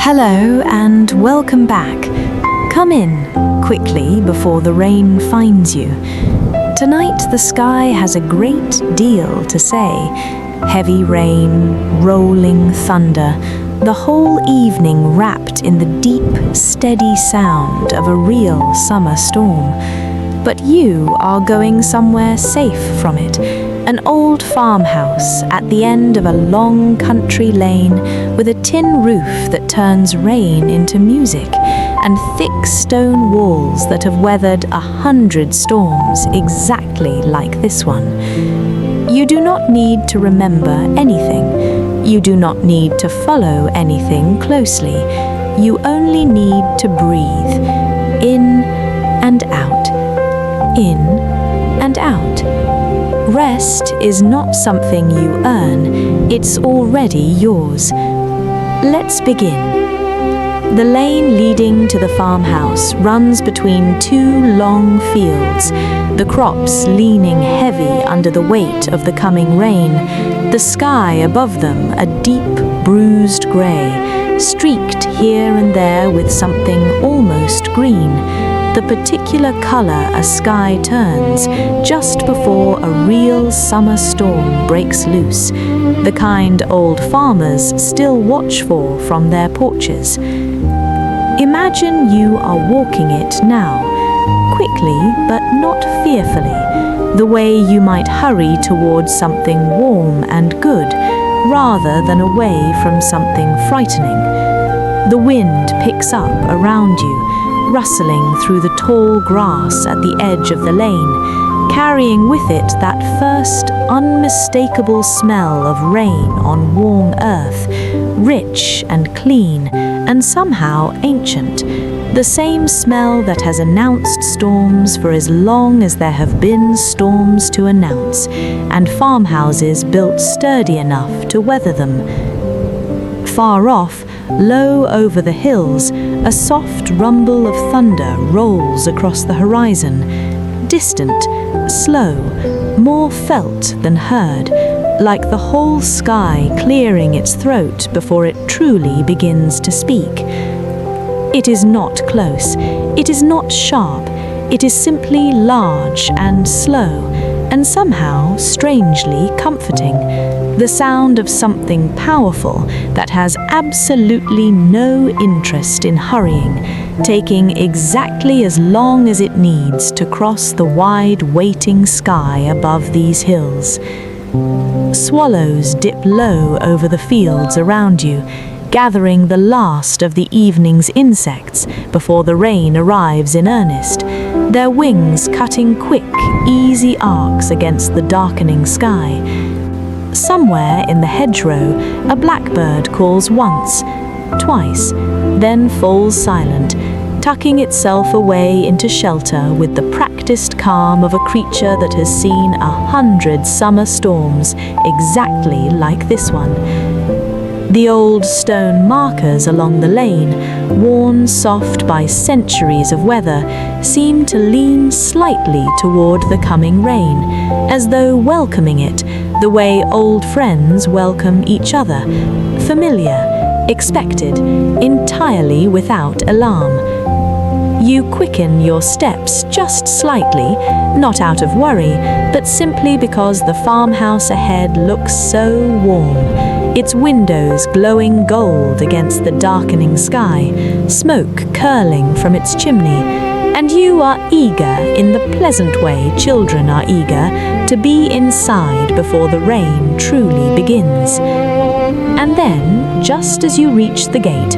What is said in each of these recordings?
Hello and welcome back. Come in quickly before the rain finds you. Tonight the sky has a great deal to say. Heavy rain, rolling thunder, the whole evening wrapped in the deep, steady sound of a real summer storm. But you are going somewhere safe from it. An old farmhouse at the end of a long country lane with a tin roof that turns rain into music and thick stone walls that have weathered 100 storms exactly like this one. You do not need to remember anything. You do not need to follow anything closely. You only need to breathe in and out, in and out. Rest is not something you earn, it's already yours. Let's begin. The lane leading to the farmhouse runs between two long fields, the crops leaning heavy under the weight of the coming rain, the sky above them a deep, bruised grey, streaked here and there with something almost green, the particular colour a sky turns just before a real summer storm breaks loose, the kind old farmers still watch for from their porches. Imagine you are walking it now, quickly but not fearfully, the way you might hurry towards something warm and good, rather than away from something frightening. The wind picks up around you, rustling through the tall grass at the edge of the lane, carrying with it that first unmistakable smell of rain on warm earth, rich and clean and somehow ancient, the same smell that has announced storms for as long as there have been storms to announce, and farmhouses built sturdy enough to weather them. Far off, low over the hills, a soft rumble of thunder rolls across the horizon, distant, slow, more felt than heard, like the whole sky clearing its throat before it truly begins to speak. It is not close, it is not sharp, it is simply large and slow, and somehow strangely comforting. The sound of something powerful that has absolutely no interest in hurrying, taking exactly as long as it needs to cross the wide waiting sky above these hills. Swallows dip low over the fields around you, gathering the last of the evening's insects before the rain arrives in earnest, their wings cutting quick, easy arcs against the darkening sky. Somewhere in the hedgerow, a blackbird calls once, twice, then falls silent, tucking itself away into shelter with the practiced calm of a creature that has seen 100 summer storms exactly like this one. The old stone markers along the lane, worn soft by centuries of weather, seem to lean slightly toward the coming rain, as though welcoming it, the way old friends welcome each other, familiar, expected, entirely without alarm. You quicken your steps just slightly, not out of worry, but simply because the farmhouse ahead looks so warm, its windows glowing gold against the darkening sky, smoke curling from its chimney, and you are eager in the pleasant way children are eager to be inside before the rain truly begins. And then, just as you reach the gate,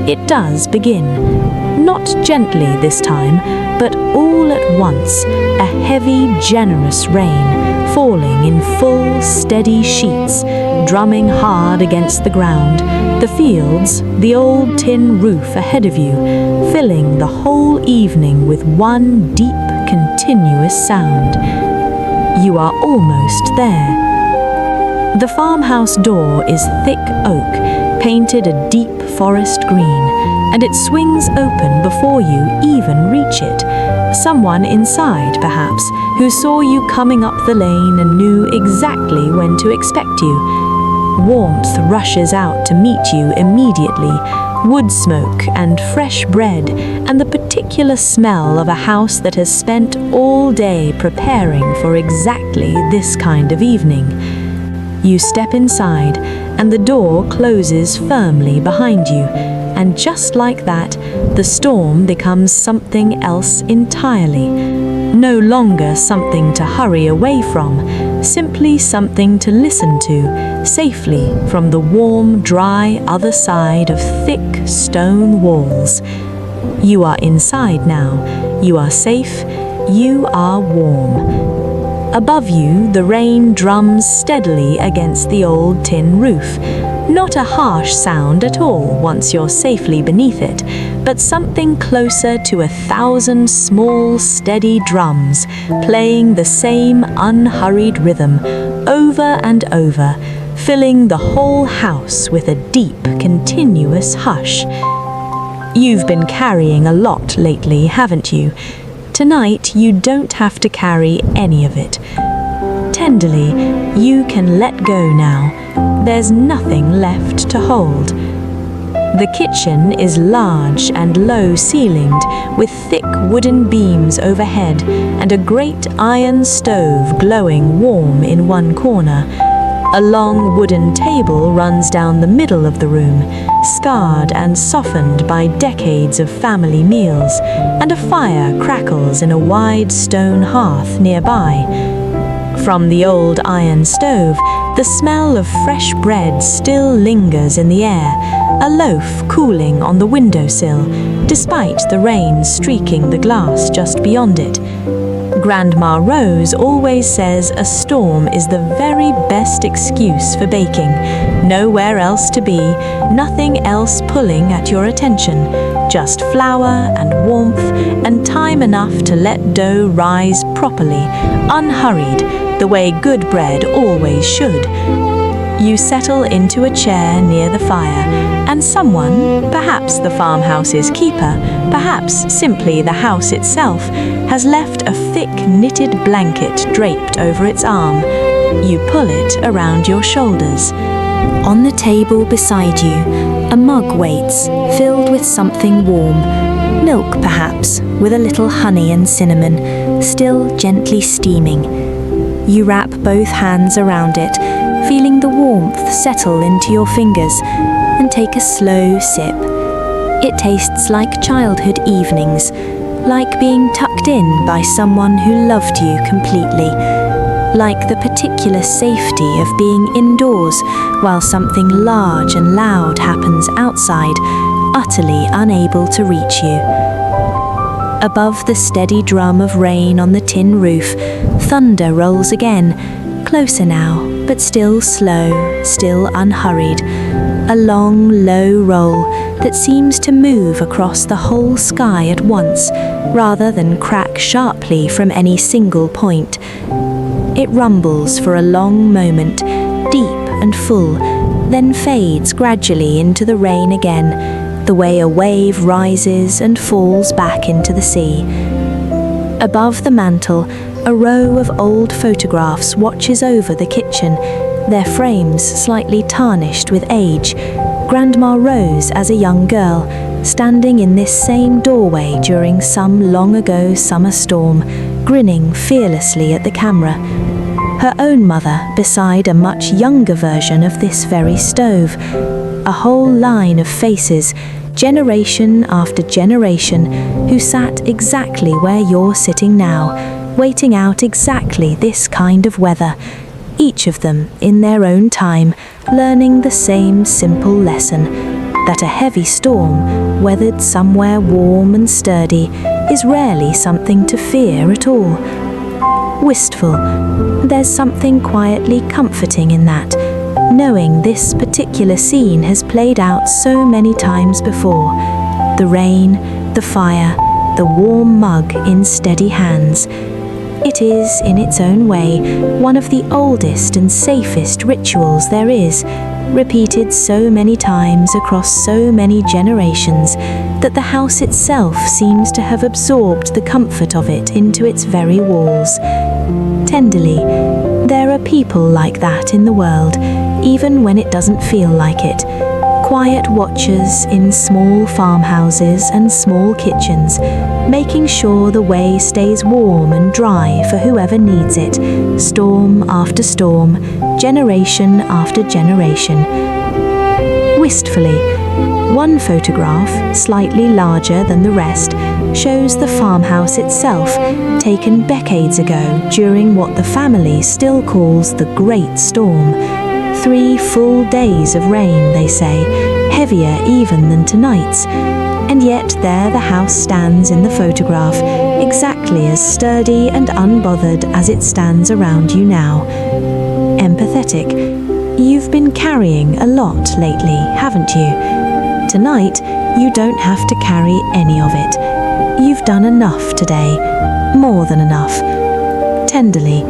it does begin. Not gently this time, but all at once, a heavy, generous rain, falling in full, steady sheets, drumming hard against the ground, the fields, the old tin roof ahead of you, filling the whole evening with one deep, continuous sound. You are almost there. The farmhouse door is thick oak, painted a deep forest green, and it swings open before you even reach it. Someone inside, perhaps, who saw you coming up the lane and knew exactly when to expect you. Warmth rushes out to meet you immediately, wood smoke and fresh bread, and the particular smell of a house that has spent all day preparing for exactly this kind of evening. You step inside, and the door closes firmly behind you, and just like that, the storm becomes something else entirely. No longer something to hurry away from, simply something to listen to, safely from the warm, dry other side of thick stone walls. You are inside now. You are safe. You are warm. Above you, the rain drums steadily against the old tin roof. Not a harsh sound at all once you're safely beneath it, but something closer to 1,000 small, steady drums playing the same unhurried rhythm over and over, filling the whole house with a deep, continuous hush. You've been carrying a lot lately, haven't you? Tonight, you don't have to carry any of it. Tenderly, you can let go now. There's nothing left to hold. The kitchen is large and low-ceilinged, with thick wooden beams overhead and a great iron stove glowing warm in one corner. A long wooden table runs down the middle of the room, scarred and softened by decades of family meals, and a fire crackles in a wide stone hearth nearby. From the old iron stove, the smell of fresh bread still lingers in the air, a loaf cooling on the windowsill, despite the rain streaking the glass just beyond it. Grandma Rose always says a storm is the very best excuse for baking. Nowhere else to be, nothing else pulling at your attention, just flour and warmth and time enough to let dough rise properly, unhurried, the way good bread always should. You settle into a chair near the fire, and someone, perhaps the farmhouse's keeper, perhaps simply the house itself, has left a thick knitted blanket draped over its arm. You pull it around your shoulders. On the table beside you, a mug waits, filled with something warm. Milk, perhaps, with a little honey and cinnamon, still gently steaming. You wrap both hands around it, feeling the warmth settle into your fingers, and take a slow sip. It tastes like childhood evenings, like being tucked in by someone who loved you completely, like the particular safety of being indoors while something large and loud happens outside, utterly unable to reach you. Above the steady drum of rain on the tin roof, thunder rolls again, closer now, but still slow, still unhurried. A long, low roll that seems to move across the whole sky at once, rather than crack sharply from any single point. It rumbles for a long moment, deep and full, then fades gradually into the rain again, the way a wave rises and falls back into the sea. Above the mantel, a row of old photographs watches over the kitchen, their frames slightly tarnished with age. Grandma Rose as a young girl, standing in this same doorway during some long-ago summer storm, grinning fearlessly at the camera. Her own mother beside a much younger version of this very stove. A whole line of faces, generation after generation, who sat exactly where you're sitting now, waiting out exactly this kind of weather, each of them in their own time, learning the same simple lesson, that a heavy storm, weathered somewhere warm and sturdy, is rarely something to fear at all. Wistful, there's something quietly comforting in that, knowing this particular scene has played out so many times before. The rain, the fire, the warm mug in steady hands. It is, in its own way, one of the oldest and safest rituals there is, repeated so many times across so many generations that the house itself seems to have absorbed the comfort of it into its very walls. Tenderly, there are people like that in the world, even when it doesn't feel like it. quiet watchers in small farmhouses and small kitchens, making sure the way stays warm and dry for whoever needs it, storm after storm, generation after generation. Wistfully, one photograph, slightly larger than the rest, shows the farmhouse itself, taken decades ago during what the family still calls the Great Storm. 3 full days of rain, they say, heavier even than tonight's. And yet there the house stands in the photograph, exactly as sturdy and unbothered as it stands around you now. Empathetic. You've been carrying a lot lately, haven't you? Tonight, you don't have to carry any of it. You've done enough today, more than enough. Tenderly,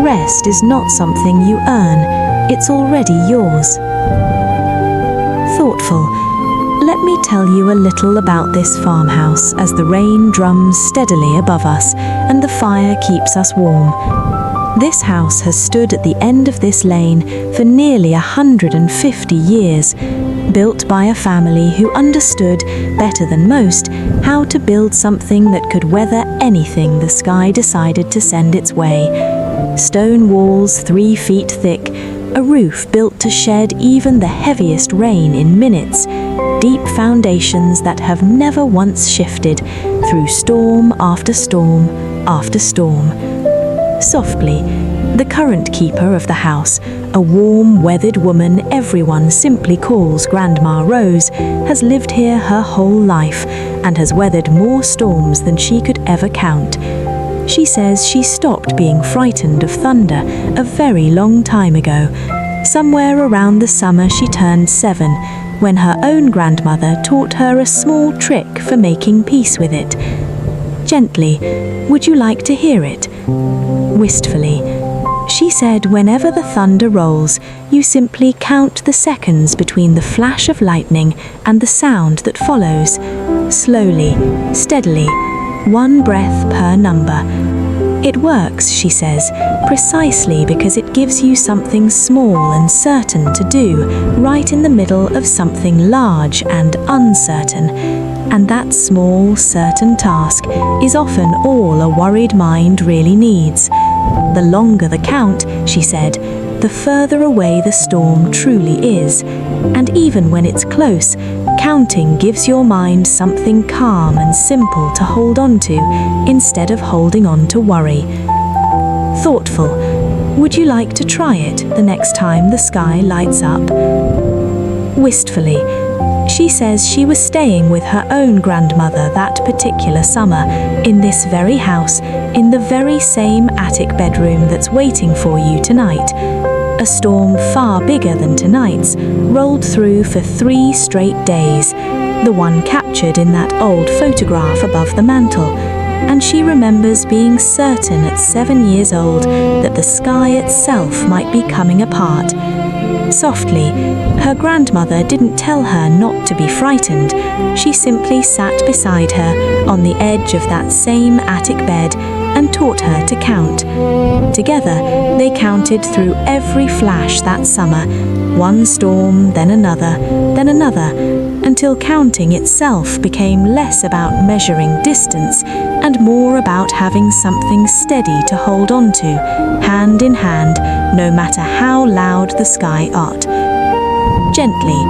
rest is not something you earn, it's already yours. Thoughtful, let me tell you a little about this farmhouse as the rain drums steadily above us and the fire keeps us warm. This house has stood at the end of this lane for nearly 150 years, built by a family who understood, better than most, how to build something that could weather anything the sky decided to send its way. Stone walls 3 feet thick, a roof built to shed even the heaviest rain in minutes, deep foundations that have never once shifted through storm after storm after storm. Softly, the current keeper of the house, a warm, weathered woman everyone simply calls Grandma Rose, has lived here her whole life and has weathered more storms than she could ever count. She says she stopped being frightened of thunder a very long time ago, somewhere around the summer she turned 7, when her own grandmother taught her a small trick for making peace with it. Gently, would you like to hear it? Wistfully, she said whenever the thunder rolls, you simply count the seconds between the flash of lightning and the sound that follows. Slowly, steadily, 1 breath per number. It works, she says, precisely because it gives you something small and certain to do right in the middle of something large and uncertain. And that small, certain task is often all a worried mind really needs. The longer the count, she said, the further away the storm truly is. And even when it's close, counting gives your mind something calm and simple to hold on to instead of holding on to worry. Thoughtful, would you like to try it the next time the sky lights up? Wistfully, she says she was staying with her own grandmother that particular summer, in this very house, in the very same attic bedroom that's waiting for you tonight. A storm far bigger than tonight's rolled through for 3 straight days, the one captured in that old photograph above the mantel, and she remembers being certain at 7 years old that the sky itself might be coming apart. Softly, her grandmother didn't tell her not to be frightened. She simply sat beside her on the edge of that same attic bed and taught her to count. Together, they counted through every flash that summer, 1 storm, then another, until counting itself became less about measuring distance and more about having something steady to hold on to, hand in hand, no matter how loud the sky got. Gently,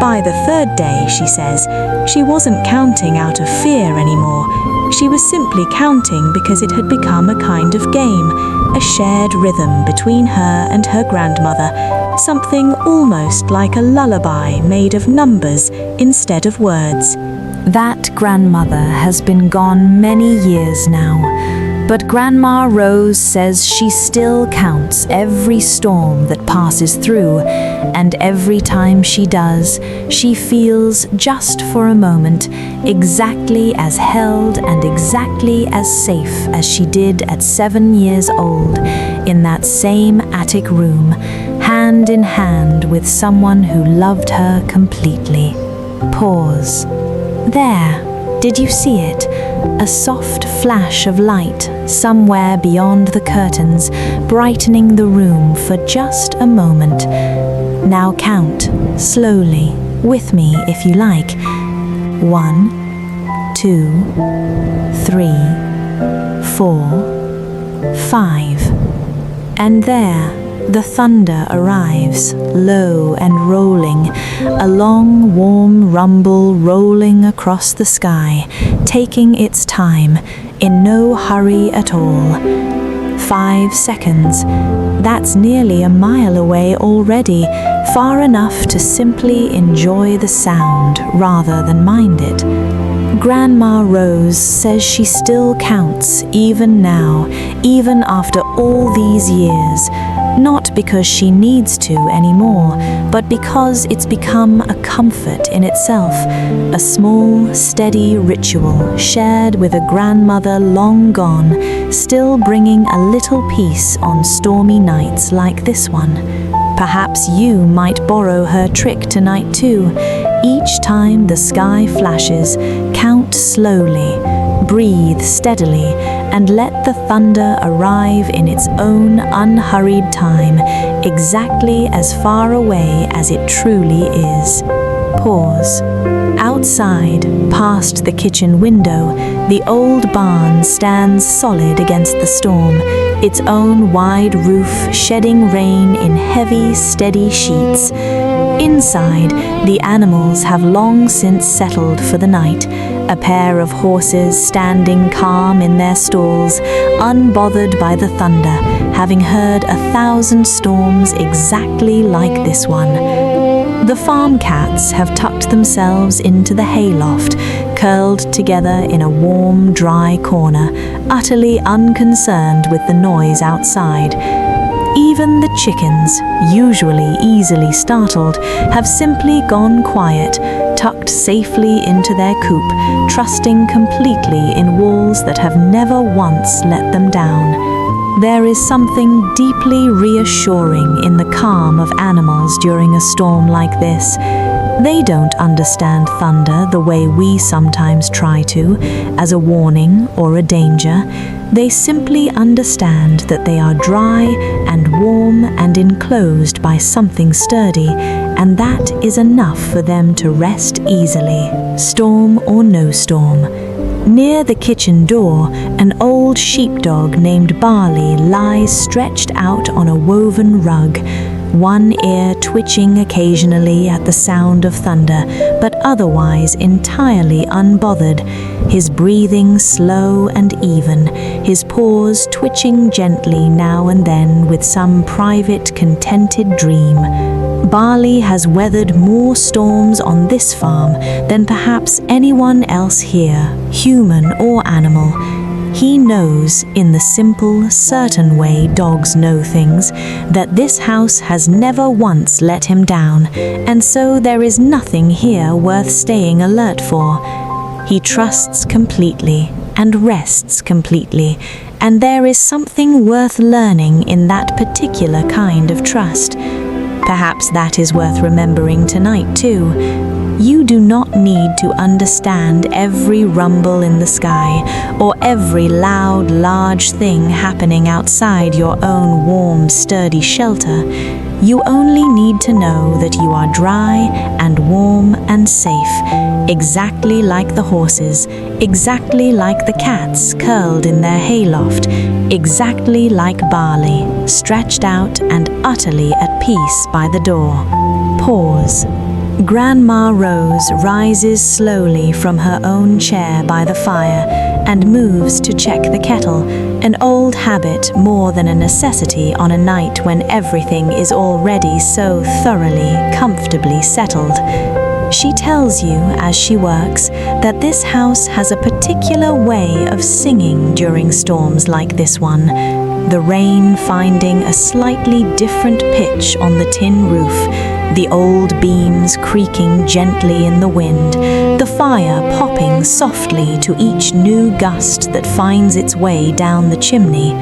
by the 3rd day, she says, she wasn't counting out of fear anymore. She was simply counting because it had become a kind of game, a shared rhythm between her and her grandmother, something almost like a lullaby made of numbers instead of words. That grandmother has been gone many years now, but Grandma Rose says she still counts every storm that passes through, and every time she does, she feels, just for a moment, exactly as held and exactly as safe as she did at 7 years old, in that same attic room, hand in hand with someone who loved her completely. Pause. There. Did you see it? A soft flash of light somewhere beyond the curtains, brightening the room for just a moment. Now count, slowly, with me if you like. 1, 2, 3, 4, 5. And there, the thunder arrives, low and rolling, a long, warm rumble rolling across the sky, taking its time, in no hurry at all. 5 seconds. That's nearly a mile away already, far enough to simply enjoy the sound rather than mind it. Grandma Rose says she still counts, even now, even after all these years, not because she needs to anymore, but because it's become a comfort in itself, a small, steady ritual shared with a grandmother long gone, still bringing a little peace on stormy nights like this one. Perhaps you might borrow her trick tonight too. Each time the sky flashes, count slowly, breathe steadily, and let the thunder arrive in its own unhurried time, exactly as far away as it truly is. Pause. Outside, past the kitchen window, the old barn stands solid against the storm, its own wide roof shedding rain in heavy, steady sheets. Inside, the animals have long since settled for the night, a pair of horses standing calm in their stalls, unbothered by the thunder, having heard 1,000 storms exactly like this one. The farm cats have tucked themselves into the hayloft, curled together in a warm, dry corner, utterly unconcerned with the noise outside. Even the chickens, usually easily startled, have simply gone quiet, tucked safely into their coop, trusting completely in walls that have never once let them down. There is something deeply reassuring in the calm of animals during a storm like this. They don't understand thunder the way we sometimes try to, as a warning or a danger. They simply understand that they are dry and warm and enclosed by something sturdy, and that is enough for them to rest easily, storm or no storm. Near the kitchen door, an old sheepdog named Barley lies stretched out on a woven rug, one ear twitching occasionally at the sound of thunder, but otherwise entirely unbothered, his breathing slow and even, his paws twitching gently now and then with some private, contented dream. Barley has weathered more storms on this farm than perhaps anyone else here, human or animal. He knows, in the simple, certain way dogs know things, that this house has never once let him down, and so there is nothing here worth staying alert for. He trusts completely and rests completely, and there is something worth learning in that particular kind of trust. Perhaps that is worth remembering tonight too. You do not need to understand every rumble in the sky or every loud, large thing happening outside your own warm, sturdy shelter. You only need to know that you are dry and warm and safe, exactly like the horses, exactly like the cats curled in their hayloft, exactly like Barley, stretched out and utterly at peace by the door. Pause. Grandma Rose rises slowly from her own chair by the fire and moves to check the kettle, an old habit more than a necessity on a night when everything is already so thoroughly, comfortably settled. She tells you, as she works, that this house has a particular way of singing during storms like this one, the rain finding a slightly different pitch on the tin roof, the old beams creaking gently in the wind, the fire popping softly to each new gust that finds its way down the chimney.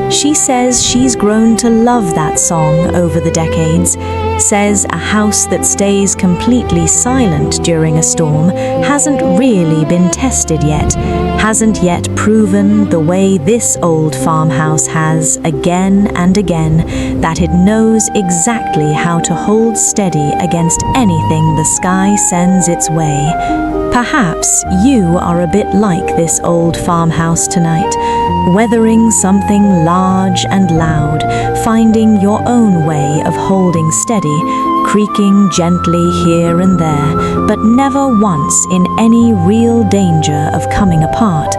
She says she's grown to love that song over the decades. says a house that stays completely silent during a storm hasn't really been tested yet, hasn't yet proven the way this old farmhouse has again and again that it knows exactly how to hold steady against anything the sky sends its way. Perhaps you are a bit like this old farmhouse tonight, weathering something large and loud, finding your own way of holding steady, creaking gently here and there, but never once in any real danger of coming apart.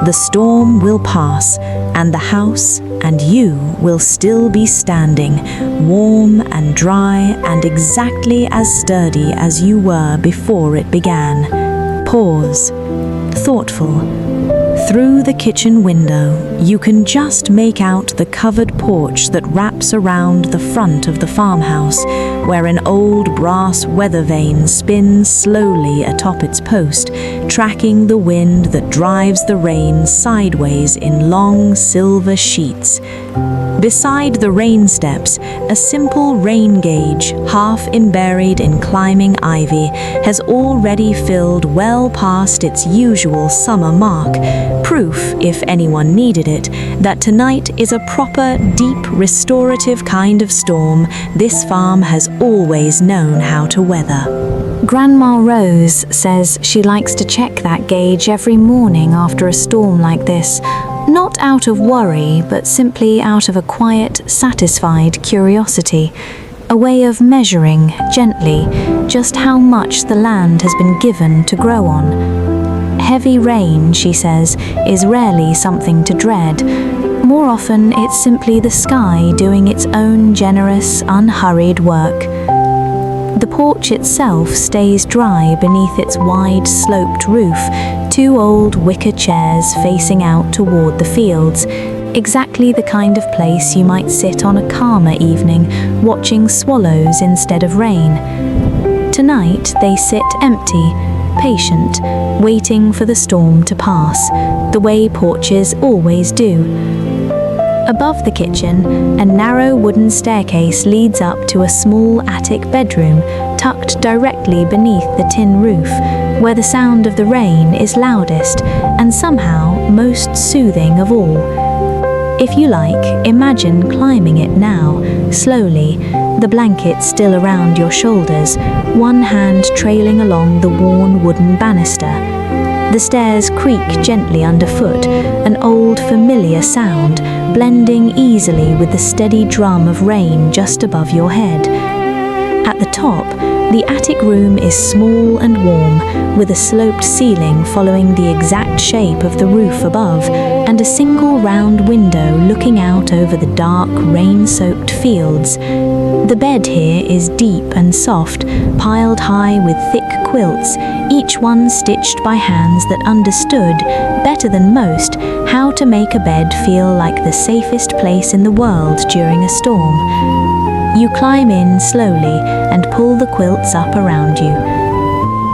The storm will pass, and the house and you will still be standing, warm and dry and exactly as sturdy as you were before it began. Pause. Thoughtful. Through the kitchen window, you can just make out the covered porch that wraps around the front of the farmhouse, where an old brass weather vane spins slowly atop its post, tracking the wind that drives the rain sideways in long silver sheets. Beside the rain steps, a simple rain gauge, half buried in climbing ivy, has already filled well past its usual summer mark, proof, if anyone needed it, that tonight is a proper, deep, restorative kind of storm this farm has always known how to weather. Grandma Rose says she likes to check that gauge every morning after a storm like this, not out of worry, but simply out of a quiet, satisfied curiosity, a way of measuring, gently, just how much the land has been given to grow on. Heavy rain, she says, is rarely something to dread. More often, it's simply the sky doing its own generous, unhurried work. The porch itself stays dry beneath its wide, sloped roof, two old wicker chairs facing out toward the fields, exactly the kind of place you might sit on a calmer evening, watching swallows instead of rain. Tonight, they sit empty, patient, waiting for the storm to pass, the way porches always do. Above the kitchen, a narrow wooden staircase leads up to a small attic bedroom tucked directly beneath the tin roof, where the sound of the rain is loudest and somehow most soothing of all. If you like, imagine climbing it now, slowly, the blanket still around your shoulders, one hand trailing along the worn wooden banister. The stairs creak gently underfoot, an old familiar sound, blending easily with the steady drum of rain just above your head. At the top, the attic room is small and warm, with a sloped ceiling following the exact shape of the roof above, and a single round window looking out over the dark, rain-soaked fields. The bed here is deep and soft, piled high with thick quilts, each one stitched by hands that understood, better than most, how to make a bed feel like the safest place in the world during a storm. You climb in slowly and pull the quilts up around you.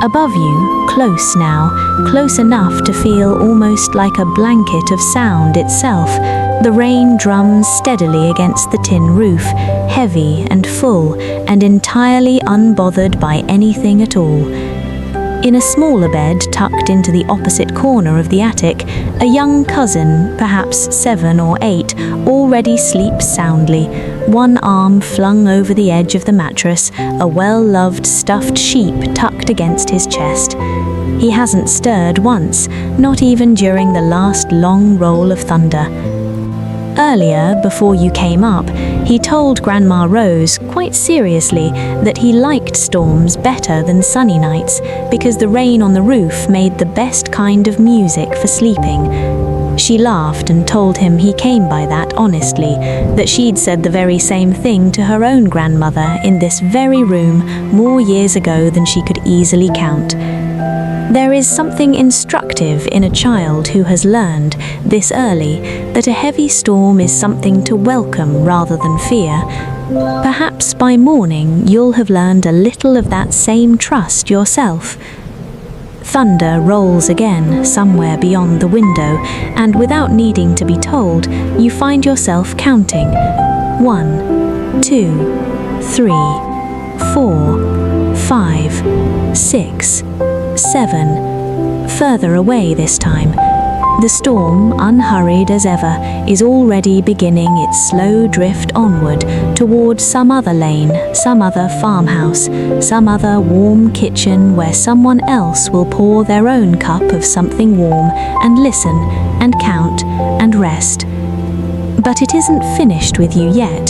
Above you, close now, close enough to feel almost like a blanket of sound itself, the rain drums steadily against the tin roof, heavy and full and entirely unbothered by anything at all. In a smaller bed tucked into the opposite corner of the attic, a young cousin, perhaps 7 or 8, already sleeps soundly, one arm flung over the edge of the mattress, a well-loved stuffed sheep tucked against his chest. He hasn't stirred once, not even during the last long roll of thunder. Earlier, before you came up, he told Grandma Rose, quite seriously, that he liked storms better than sunny nights because the rain on the roof made the best kind of music for sleeping. She laughed and told him he came by that honestly, that she'd said the very same thing to her own grandmother in this very room more years ago than she could easily count. There is something instructive in a child who has learned, this early, that a heavy storm is something to welcome rather than fear. Perhaps by morning you'll have learned a little of that same trust yourself. Thunder rolls again somewhere beyond the window, and without needing to be told, you find yourself counting. 1, 2, 3. 4, 5, 6, 7. Further away this time. The storm, unhurried as ever, is already beginning its slow drift onward toward some other lane, some other farmhouse, some other warm kitchen where someone else will pour their own cup of something warm and listen and count and rest. But it isn't finished with you yet.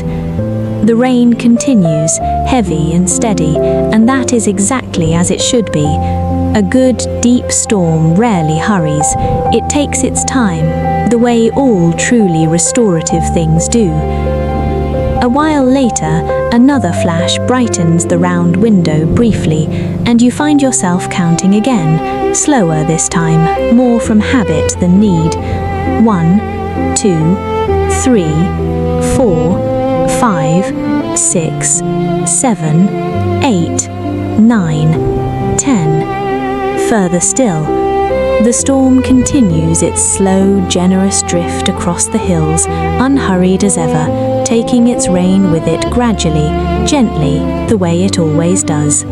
The rain continues, heavy and steady, and that is exactly as it should be. A good, deep storm rarely hurries. It takes its time, the way all truly restorative things do. A while later, another flash brightens the round window briefly, and you find yourself counting again, slower this time, more from habit than need. 1, 2, 3, 4, 5, 6, 7, 8, 9, 10. Further still, the storm continues its slow, generous drift across the hills, unhurried as ever, taking its rain with it gradually, gently, the way it always does.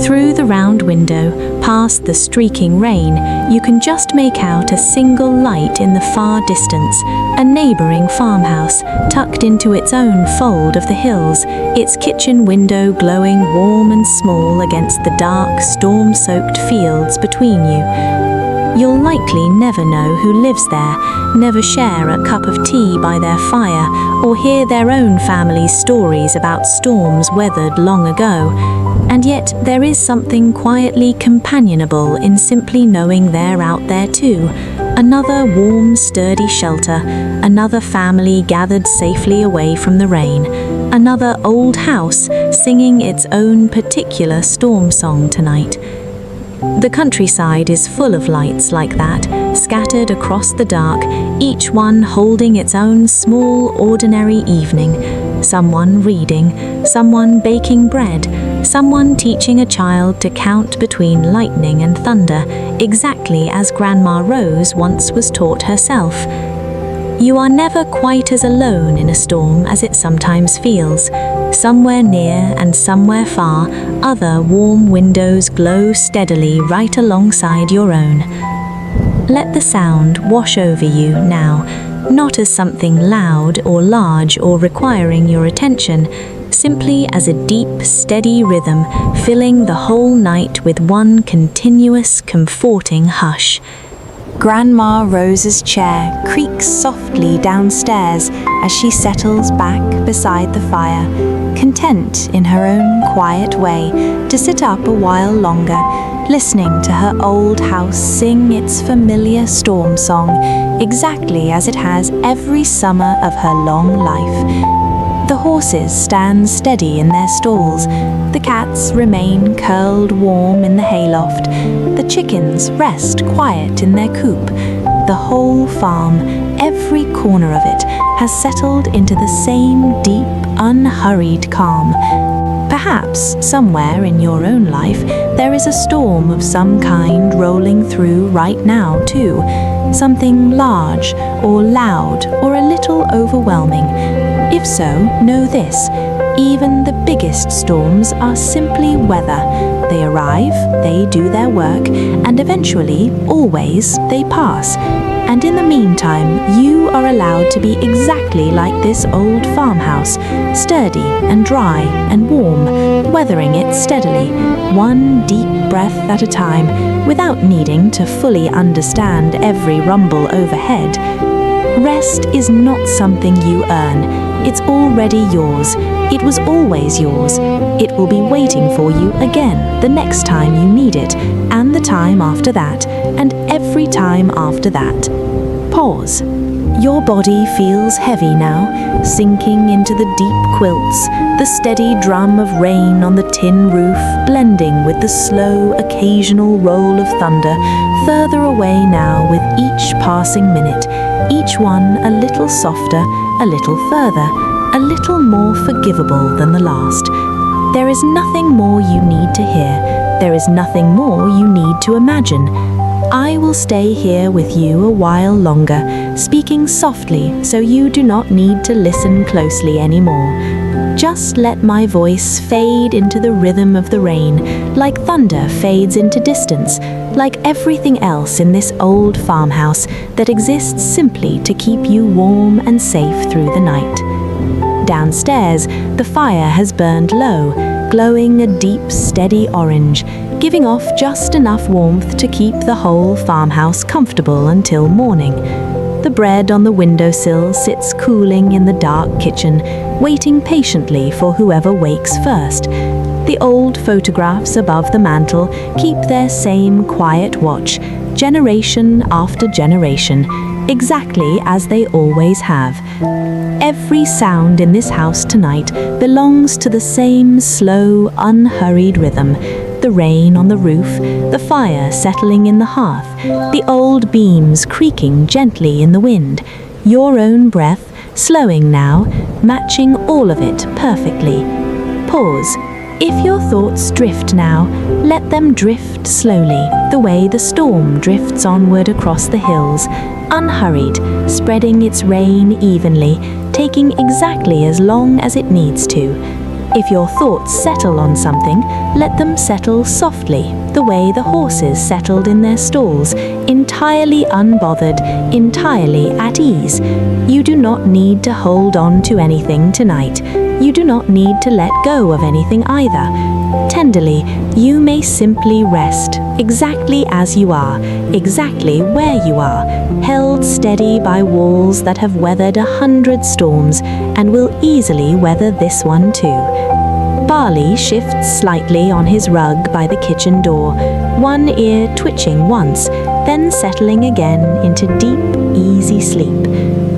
Through the round window, past the streaking rain, you can just make out a single light in the far distance, a neighboring farmhouse, tucked into its own fold of the hills, its kitchen window glowing warm and small against the dark, storm-soaked fields between you. You'll likely never know who lives there, never share a cup of tea by their fire, or hear their own family's stories about storms weathered long ago. And yet there is something quietly companionable in simply knowing they're out there too. Another warm, sturdy shelter, another family gathered safely away from the rain, another old house singing its own particular storm song tonight. The countryside is full of lights like that, scattered across the dark, each one holding its own small, ordinary evening. Someone reading, someone baking bread, someone teaching a child to count between lightning and thunder, exactly as Grandma Rose once was taught herself. You are never quite as alone in a storm as it sometimes feels. Somewhere near and somewhere far, other warm windows glow steadily right alongside your own. Let the sound wash over you now, not as something loud or large or requiring your attention, simply as a deep, steady rhythm filling the whole night with one continuous, comforting hush. Grandma Rose's chair creaks softly downstairs as she settles back beside the fire, content in her own quiet way to sit up a while longer, listening to her old house sing its familiar storm song, exactly as it has every summer of her long life. The horses stand steady in their stalls, the cats remain curled warm in the hayloft, the chickens rest quiet in their coop. The whole farm, every corner of it, has settled into the same deep, unhurried calm. Perhaps somewhere in your own life there is a storm of some kind rolling through right now too, something large or loud or a little overwhelming. If so, know this: even the biggest storms are simply weather. They arrive, they do their work, and eventually, always, they pass. And in the meantime, you are allowed to be exactly like this old farmhouse, sturdy and dry and warm, weathering it steadily, one deep breath at a time, without needing to fully understand every rumble overhead. Rest is not something you earn. It's already yours. It was always yours. It will be waiting for you again the next time you need it, and the time after that, and every time after that. Pause. Your body feels heavy now, sinking into the deep quilts, the steady drum of rain on the tin roof blending with the slow, occasional roll of thunder, further away now with each passing minute, each one a little softer, a little further, a little more forgivable than the last. There is nothing more you need to hear. There is nothing more you need to imagine. I will stay here with you a while longer, speaking softly so you do not need to listen closely anymore. Just let my voice fade into the rhythm of the rain, like thunder fades into distance, like everything else in this old farmhouse that exists simply to keep you warm and safe through the night. Downstairs, the fire has burned low, glowing a deep, steady orange, giving off just enough warmth to keep the whole farmhouse comfortable until morning. The bread on the windowsill sits cooling in the dark kitchen, waiting patiently for whoever wakes first. The old photographs above the mantel keep their same quiet watch, generation after generation, exactly as they always have. Every sound in this house tonight belongs to the same slow, unhurried rhythm. The rain on the roof, the fire settling in the hearth, the old beams creaking gently in the wind, your own breath, slowing now, matching all of it perfectly. Pause. If your thoughts drift now, let them drift slowly, the way the storm drifts onward across the hills, unhurried, spreading its rain evenly, taking exactly as long as it needs to. If your thoughts settle on something, let them settle softly, the way the horses settled in their stalls, entirely unbothered, entirely at ease. You do not need to hold on to anything tonight. You do not need to let go of anything either. Tenderly, you may simply rest, exactly as you are, exactly where you are, held steady by walls that have weathered 100 storms and will easily weather this one too. Barley shifts slightly on his rug by the kitchen door, one ear twitching once, then settling again into deep, easy sleep.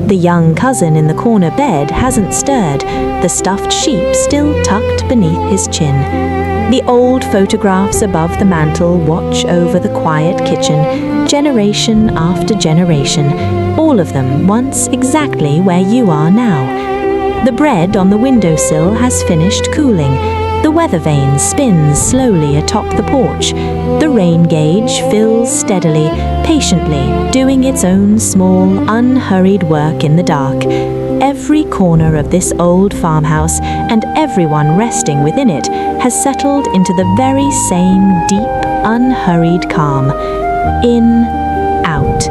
The young cousin in the corner bed hasn't stirred, the stuffed sheep still tucked beneath his chin. The old photographs above the mantel watch over the quiet kitchen, generation after generation, all of them once exactly where you are now. The bread on the windowsill has finished cooling. The weather vane spins slowly atop the porch. The rain gauge fills steadily, patiently, doing its own small, unhurried work in the dark. Every corner of this old farmhouse and everyone resting within it has settled into the very same deep, unhurried calm. In, out,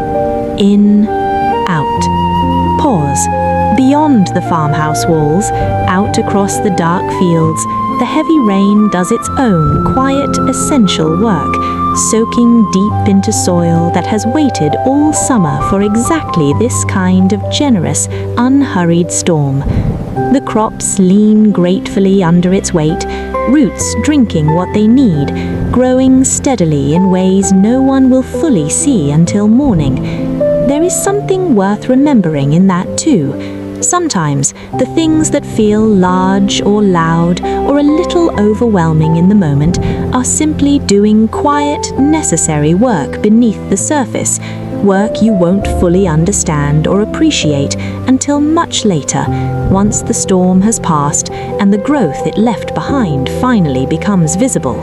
in, out. Pause. Beyond the farmhouse walls, out across the dark fields, the heavy rain does its own quiet, essential work, soaking deep into soil that has waited all summer for exactly this kind of generous, unhurried storm. The crops lean gratefully under its weight, roots drinking what they need, growing steadily in ways no one will fully see until morning. There is something worth remembering in that too. Sometimes the things that feel large or loud or a little overwhelming in the moment are simply doing quiet, necessary work beneath the surface, work you won't fully understand or appreciate until much later, once the storm has passed and the growth it left behind finally becomes visible.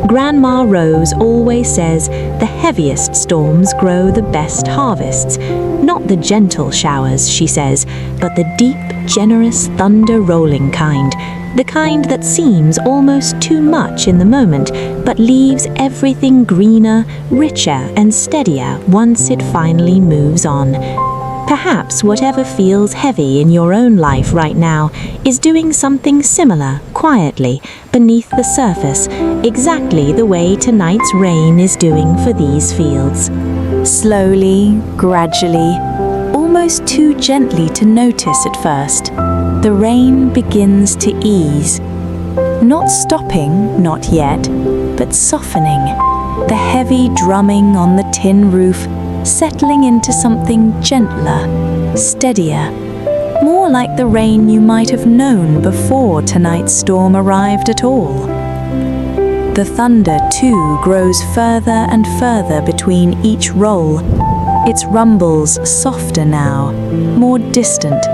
Grandma Rose always says the heaviest storms grow the best harvests. Not the gentle showers, she says, but the deep, generous, thunder-rolling kind. The kind that seems almost too much in the moment, but leaves everything greener, richer, and steadier once it finally moves on. Perhaps whatever feels heavy in your own life right now is doing something similar, quietly, beneath the surface, exactly the way tonight's rain is doing for these fields. Slowly, gradually, almost too gently to notice at first, the rain begins to ease. Not stopping, not yet, but softening. The heavy drumming on the tin roof settling into something gentler, steadier, more like the rain you might have known before tonight's storm arrived at all. The thunder, too, grows further and further between each roll. Its rumbles softer now, more distant,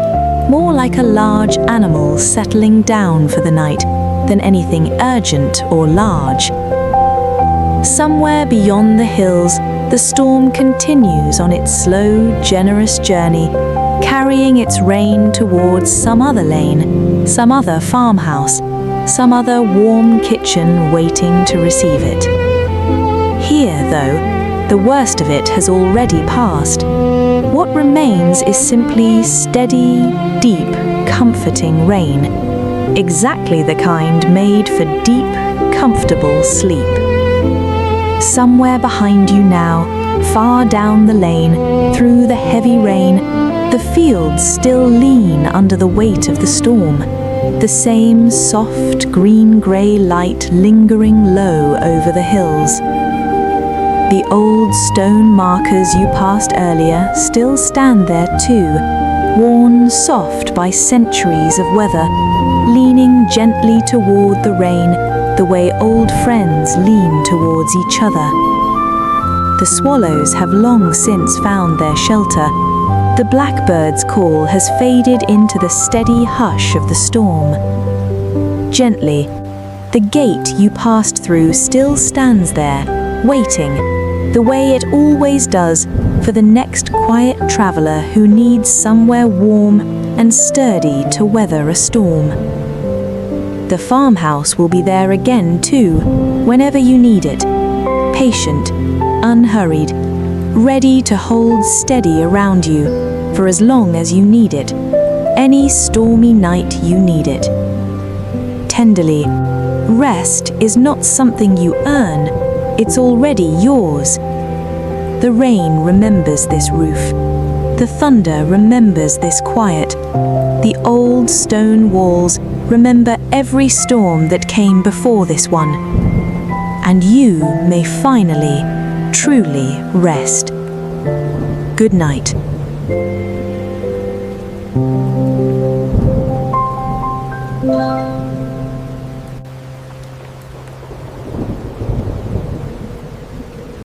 more like a large animal settling down for the night than anything urgent or large. Somewhere beyond the hills, the storm continues on its slow, generous journey, carrying its rain towards some other lane, some other farmhouse, some other warm kitchen waiting to receive it. Here, though, the worst of it has already passed. What remains is simply steady, deep, comforting rain, exactly the kind made for deep, comfortable sleep. Somewhere behind you now, far down the lane, through the heavy rain, the fields still lean under the weight of the storm, the same soft green-grey light lingering low over the hills. The old stone markers you passed earlier still stand there too, worn soft by centuries of weather, leaning gently toward the rain, the way old friends lean towards each other. The swallows have long since found their shelter. The blackbird's call has faded into the steady hush of the storm. Gently, the gate you passed through still stands there, waiting, the way it always does, for the next quiet traveler who needs somewhere warm and sturdy to weather a storm. The farmhouse will be there again too, whenever you need it, patient, unhurried, ready to hold steady around you for as long as you need it, any stormy night you need it. Tenderly, rest is not something you earn, it's already yours. The rain remembers this roof. The thunder remembers this quiet. The old stone walls remember every storm that came before this one. And you may finally, truly rest. Good night. Thank you.